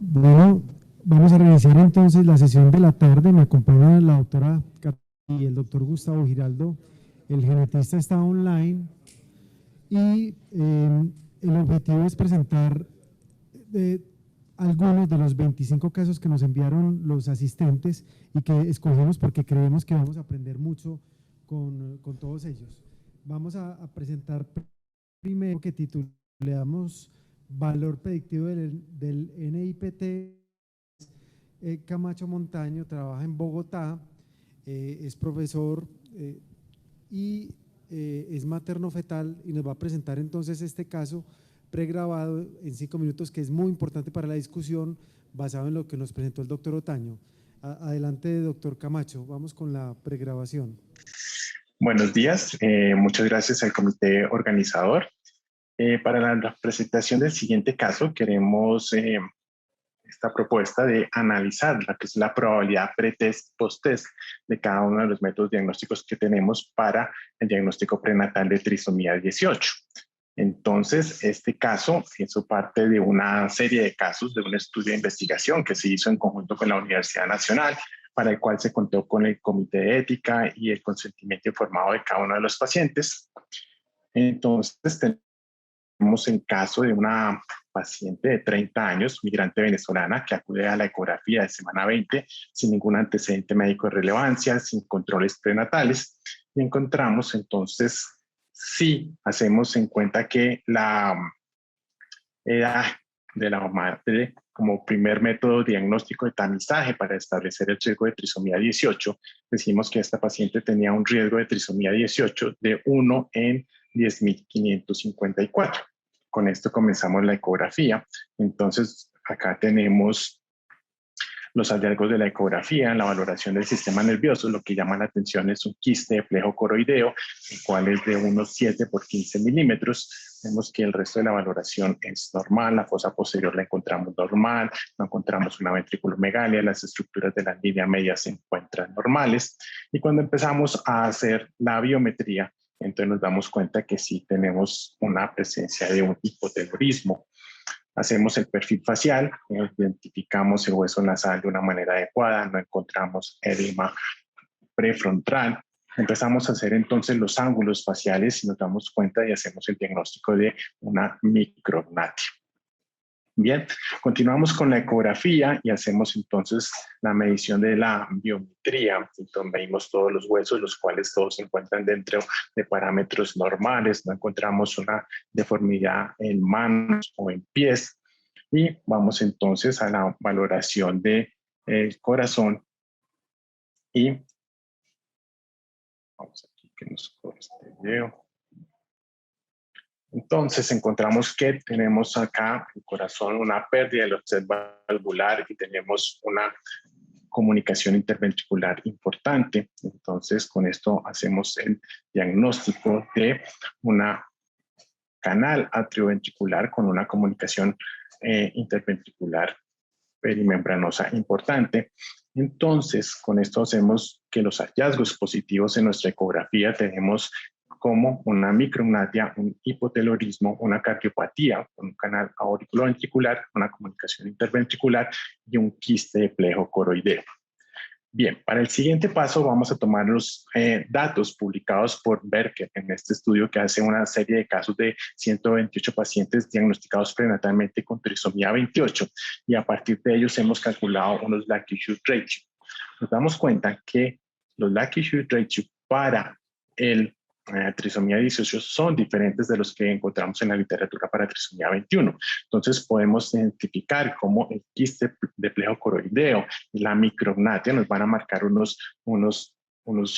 Bueno, vamos a reiniciar entonces la sesión de la tarde. Me acompaña la doctora y el doctor Gustavo Giraldo. El genetista está online y el objetivo es presentar eh, algunos de los 25 casos que nos enviaron los asistentes y que escogimos porque creemos que vamos a aprender mucho con todos ellos. Vamos a presentar primero que titulamos Valor Predictivo del NIPT. Camacho Montaño trabaja en Bogotá, es profesor y es materno fetal y nos va a presentar entonces este caso pregrabado en 5 minutos que es muy importante para la discusión basado en lo que nos presentó el doctor Otaño. Adelante, doctor Camacho, vamos con la pregrabación. Buenos días, muchas gracias al comité organizador. Para la presentación del siguiente caso, queremos esta propuesta de analizar la que es la probabilidad pretest, post-test de cada uno de los métodos diagnósticos que tenemos para el diagnóstico prenatal de trisomía 18. Entonces, este caso hizo parte de una serie de casos de un estudio de investigación que se hizo en conjunto con la Universidad Nacional, para el cual se contó con el comité de ética y el consentimiento informado de cada uno de los pacientes. Entonces, tenemos el caso de una paciente de 30 años, migrante venezolana, que acude a la ecografía de semana 20 sin ningún antecedente médico de relevancia, sin controles prenatales, y encontramos entonces, si hacemos en cuenta que la edad de la madre como primer método diagnóstico de tamizaje para establecer el riesgo de trisomía 18, decimos que esta paciente tenía un riesgo de trisomía 18 de 1 en 10.554. Con esto comenzamos la ecografía. Entonces, acá tenemos los hallazgos de la ecografía, la valoración del sistema nervioso. Lo que llama la atención es un quiste de plejo coroideo, el cual es de unos 7 por 15 milímetros. Vemos que el resto de la valoración es normal, la fosa posterior la encontramos normal, no encontramos una ventriculomegalia, las estructuras de la línea media se encuentran normales. Y cuando empezamos a hacer la biometría, entonces nos damos cuenta que sí tenemos una presencia de un hipotelorismo. Hacemos el perfil facial, identificamos el hueso nasal de una manera adecuada, no encontramos edema prefrontal. Empezamos a hacer entonces los ángulos faciales y nos damos cuenta y hacemos el diagnóstico de una micrognatia. Bien, continuamos con la ecografía y hacemos entonces la medición de la biometría. Entonces medimos todos los huesos, los cuales todos se encuentran dentro de parámetros normales, no encontramos una deformidad en manos o en pies. Y vamos entonces a la valoración del corazón y vamos aquí que nos corre este video. Entonces encontramos que tenemos acá el corazón, una pérdida del offset valvular y tenemos una comunicación interventricular importante. Entonces con esto hacemos el diagnóstico de una canal atrioventricular con una comunicación interventricular perimembranosa importante. Entonces, con esto hacemos que los hallazgos positivos en nuestra ecografía tenemos como una micrognatia, un hipotelorismo, una cardiopatía con un canal auriculoventricular, una comunicación interventricular y un quiste de plejo coroideo. Bien, para el siguiente paso vamos a tomar los datos publicados por Berker en este estudio que hace una serie de casos de 128 pacientes diagnosticados prenatalmente con trisomía 28 y a partir de ellos hemos calculado unos likelihood ratio. Nos damos cuenta que los likelihood ratio para el trisomía 18 son diferentes de los que encontramos en la literatura para trisomía 21. Entonces podemos identificar cómo el quiste de plejo coroideo y la micrognatia nos van a marcar unos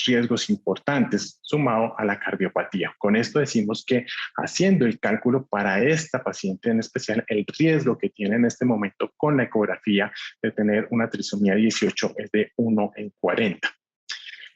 riesgos importantes sumado a la cardiopatía. Con esto decimos que haciendo el cálculo para esta paciente en especial, el riesgo que tiene en este momento con la ecografía de tener una trisomía 18 es de 1 en 40.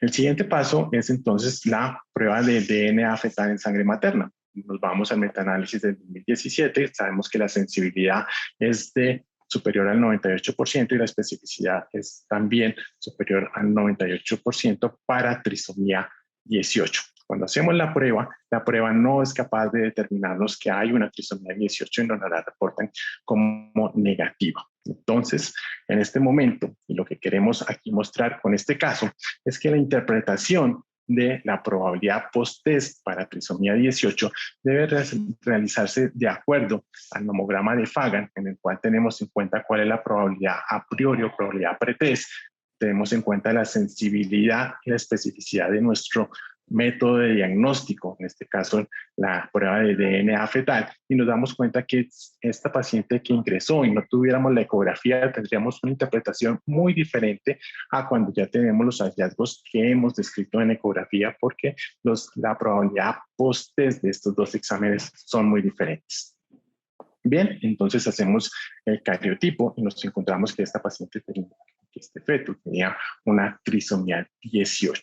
El siguiente paso es entonces la prueba de DNA fetal en sangre materna. Nos vamos al metaanálisis del 2017, sabemos que la sensibilidad es de superior al 98% y la especificidad es también superior al 98% para trisomía 18. Cuando hacemos la prueba no es capaz de determinarnos que hay una trisomía 18 y nos la reportan como negativa. Entonces, en este momento, y lo que queremos aquí mostrar con este caso, es que la interpretación de la probabilidad post-test para trisomía 18 debe realizarse de acuerdo al nomograma de Fagan, en el cual tenemos en cuenta cuál es la probabilidad a priori o probabilidad pretest. Tenemos en cuenta la sensibilidad y la especificidad de nuestro método de diagnóstico, en este caso la prueba de DNA fetal, y nos damos cuenta que esta paciente que ingresó y no tuviéramos la ecografía, tendríamos una interpretación muy diferente a cuando ya tenemos los hallazgos que hemos descrito en ecografía, porque la probabilidad post-test de estos dos exámenes son muy diferentes. Bien, entonces hacemos el cariotipo y nos encontramos que esta paciente tenía, que este feto tenía una trisomía 18.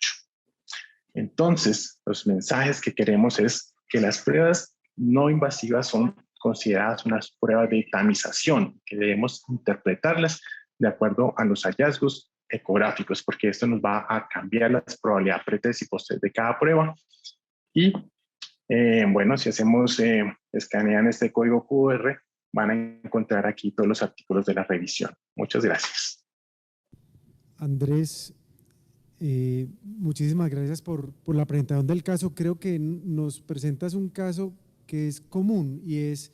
Entonces, los mensajes que queremos es que las pruebas no invasivas son consideradas unas pruebas de tamización, que debemos interpretarlas de acuerdo a los hallazgos ecográficos, porque esto nos va a cambiar las probabilidades pretest y post de cada prueba. Y bueno, si hacemos, escanean este código QR, van a encontrar aquí todos los artículos de la revisión. Muchas gracias. Andrés, muchísimas gracias por la presentación del caso. Creo que nos presentas un caso que es común y es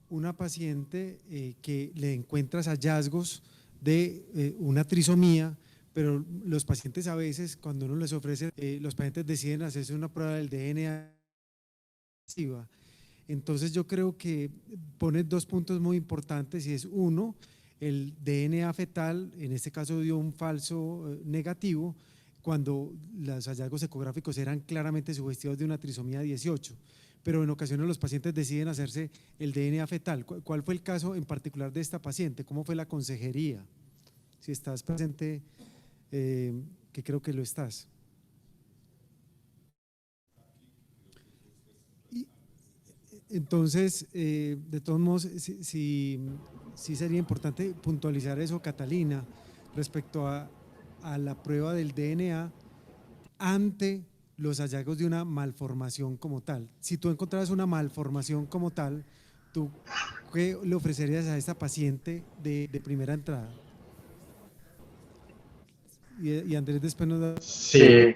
una paciente que le encuentras hallazgos de una trisomía, pero los pacientes a veces, cuando uno les ofrece, los pacientes deciden hacerse una prueba del DNA. Entonces yo creo que pones dos puntos muy importantes y es uno, el DNA fetal, en este caso dio un falso negativo, cuando los hallazgos ecográficos eran claramente sugestivos de una trisomía 18, pero en ocasiones los pacientes deciden hacerse el DNA fetal. ¿Cuál fue el caso en particular de esta paciente? ¿Cómo fue la consejería? Si estás presente, que creo que lo estás. Entonces, de todos modos, sí sería importante puntualizar eso, Catalina, respecto a la prueba del DNA ante los hallazgos de una malformación como tal. Si tú encontraras una malformación como tal, ¿tú qué le ofrecerías a esta paciente de primera entrada? Y Andrés después nos da… Sí.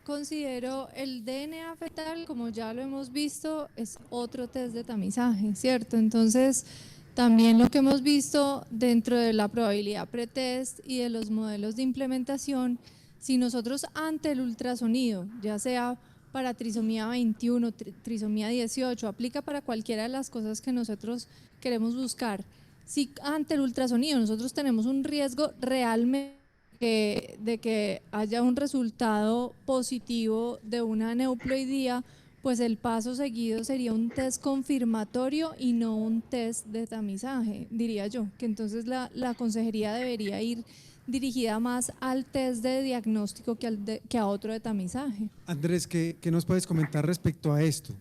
Considero el DNA fetal, como ya lo hemos visto, es otro test de tamizaje, ¿cierto? Entonces, también lo que hemos visto dentro de la probabilidad pretest y de los modelos de implementación, si nosotros ante el ultrasonido, ya sea para trisomía 21, trisomía 18, aplica para cualquiera de las cosas que nosotros queremos buscar, si ante el ultrasonido nosotros tenemos un riesgo realmente de que haya un resultado positivo de una aneuploidía, pues el paso seguido sería un test confirmatorio y no un test de tamizaje, diría yo, que entonces la consejería debería ir dirigida más al test de diagnóstico que a otro de tamizaje. Andrés, ¿qué nos puedes comentar respecto a esto?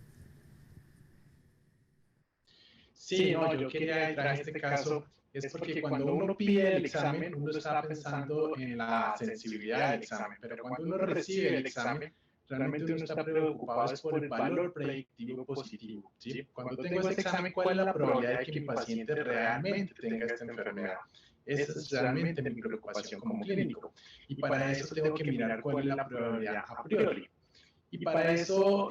Sí, no, yo quería traer este caso, es porque cuando uno pide el examen, uno está pensando en la sensibilidad del examen, pero cuando uno recibe el examen, realmente uno está preocupado es por el valor predictivo positivo, ¿sí? Cuando tengo este examen, ¿cuál es la probabilidad de que mi paciente realmente tenga esta enfermedad? Esa es realmente mi preocupación como clínico. Y para eso tengo que mirar cuál es la probabilidad a priori. Y para eso,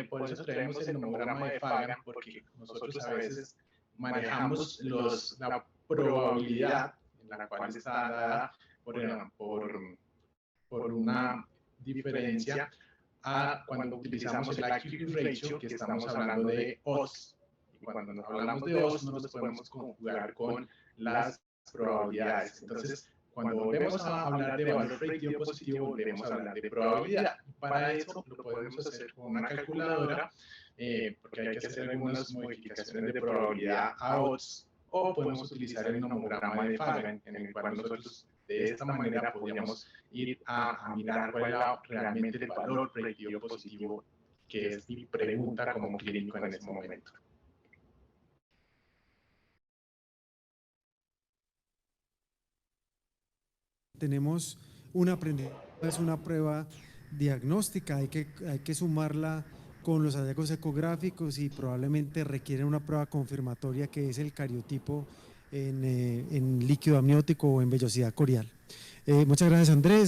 por eso traemos el nomograma de Fagan, porque nosotros a veces manejamos la probabilidad en la cual está dada por una diferencia a cuando utilizamos el accuracy ratio, que estamos hablando de odds. Y cuando hablamos de odds, no nos podemos conjugar con las probabilidades. Entonces, cuando volvemos a hablar de valor predictivo positivo, volvemos a hablar de probabilidad. Para eso lo podemos hacer con una calculadora, porque hay que hacer algunas modificaciones de probabilidad a odds, o podemos utilizar el nomograma de Fagan, en el cual nosotros de esta manera podríamos ir a mirar cuál es realmente el valor predictivo positivo, que es mi pregunta como clínico en ese momento. Tenemos un aprendizaje, es una prueba diagnóstica, hay que sumarla con los hallazgos ecográficos y probablemente requiere una prueba confirmatoria que es el cariotipo en líquido amniótico o en vellosidad corial. Muchas gracias, Andrés.